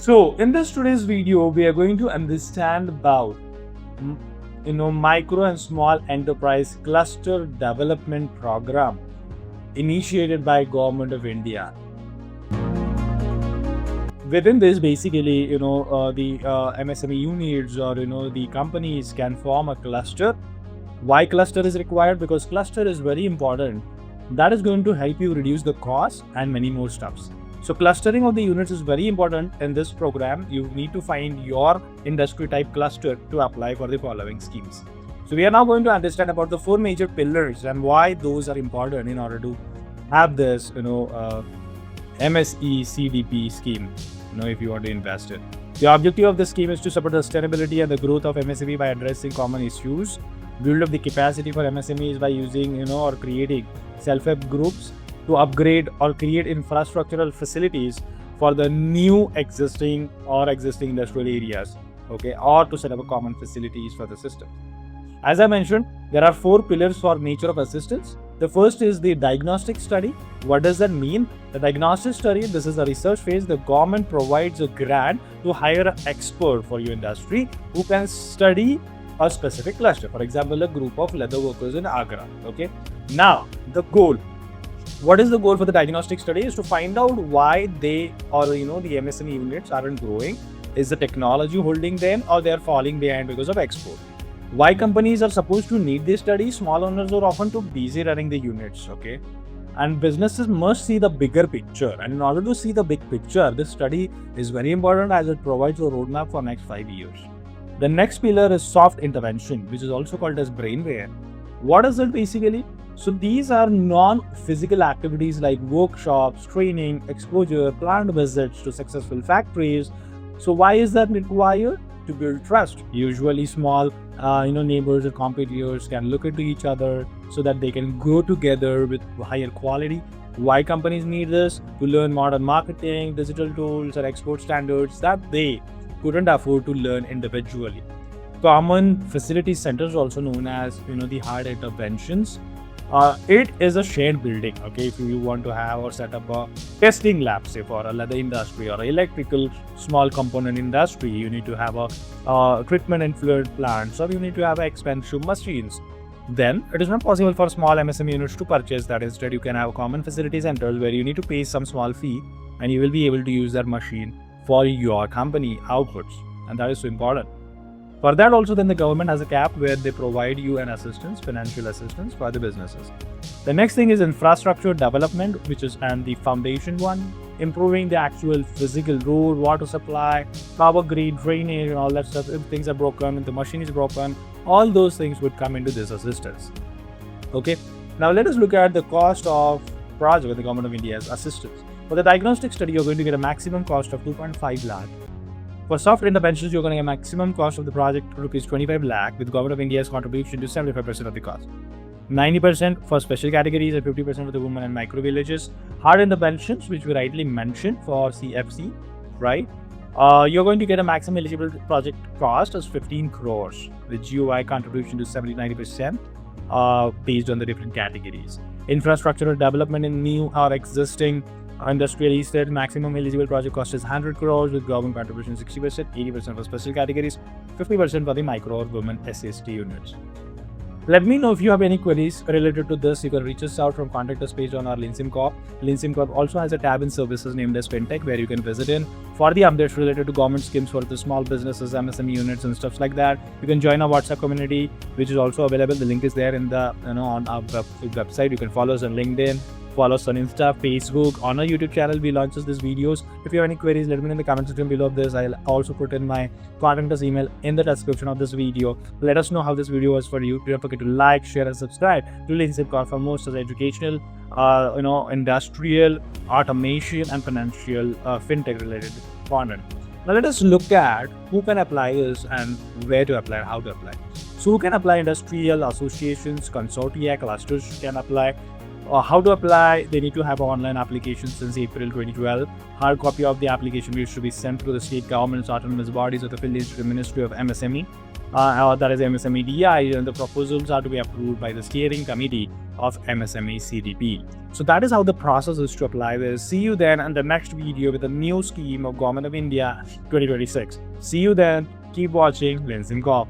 So in this today's video, we are going to understand about micro and small enterprise cluster development program initiated by Government of India. Within this, basically, the MSME units or the companies can form a cluster. Why cluster is required? Because cluster is very important. That is going to help you reduce the cost and many more stuffs. So clustering of the units is very important in this program. You need to find your industry type cluster to apply for the following schemes. So we are now going to understand about the four major pillars and why those are important in order to have this, MSE-CDP scheme, if you want to invest it. The objective of this scheme is to support the sustainability and the growth of MSME by addressing common issues, build up the capacity for MSMEs by using, or creating self-help groups to upgrade or create infrastructural facilities for the new existing industrial areas, or to set up a common facilities for the system. As I mentioned, there are four pillars for nature of assistance. The first is the diagnostic study. What does that mean? The diagnostic study, this is a research phase. The government provides a grant to hire an expert for your industry who can study a specific cluster. For example, a group of leather workers in Agra. Now, the goal. What is the goal for the diagnostic study? Is to find out why they or the MSME units aren't growing. Is the technology holding them or they are falling behind because of export? Why companies are supposed to need this study? Small owners are often too busy running the units, and businesses must see the bigger picture. And in order to see the big picture, this study is very important as it provides a roadmap for next 5 years. The next pillar is soft intervention, which is also called as brainware. What is it basically? So these are non-physical activities like workshops, training, exposure, plant visits to successful factories. So why is that required? To build trust. Usually small neighbors or competitors can look into each other so that they can grow together with higher quality. Why companies need this? To learn modern marketing, digital tools or export standards that they couldn't afford to learn individually. Common facility centers, also known as the hard interventions. It is a shared building. If you want to have or set up a testing lab, say for a leather industry or electrical small component industry, you need to have a treatment and fluid plants, or you need to have expensive machines. Then it is not possible for small MSME units to purchase that. Instead, you can have common facility centers where you need to pay some small fee and you will be able to use that machine for your company outputs, and that is so important. For that also, then the government has a cap where they provide you an assistance, financial assistance for the businesses. The next thing is infrastructure development, which is the foundation one, improving the actual physical road, water supply, power grid, drainage, and all that stuff. If things are broken, if the machine is broken, all those things would come into this assistance. Now let us look at the cost of project with the Government of India's assistance. For the diagnostic study, you're going to get a maximum cost of 2.5 lakh. For soft interventions, you're going to get a maximum cost of the project rupees 25 lakh with Government of India's contribution to 75% of the cost. 90% for special categories and 50% for the women and micro villages. Hard interventions, which we rightly mentioned for CFC, right? You're going to get a maximum eligible project cost as 15 crores with GOI contribution to 70-90% based on the different categories. Infrastructural development in new or existing industrial estate, maximum eligible project cost is 100 crores with government contribution 60%, 80% for special categories, 50% for the micro or women SST units. Let me know if you have any queries related to this. You can reach us out from contact us page on our Leansimcorp. Leansimcorp also has a tab in services named as FinTech where you can visit in for the updates related to government schemes for the small businesses, MSME units and stuff like that. You can join our WhatsApp community, which is also available. The link is there in the on our website. You can follow us on LinkedIn. Follow us on Insta, Facebook, on our YouTube channel. We launch these videos. If you have any queries, let me know in the comment section below of this. I'll also put in my contact us email in the description of this video. Let us know how this video was for you. Don't forget to like, share, and subscribe to Leansimcorp for more such educational, industrial, automation, and financial fintech related content. Now let us look at who can apply this and where to apply and how to apply. So who can apply? Industrial associations, consortia, clusters can apply. How to apply? They need to have an online application since April 2012. Hard copy of the application needs to be sent to the state governments, autonomous bodies, or affiliated to the Ministry of MSME. that is MSMEDI, and the proposals are to be approved by the steering committee of MSME-CDP. So that is how the process is to apply this. See you then in the next video with a new scheme of Government of India 2026. See you then. Keep watching Leansimcorp.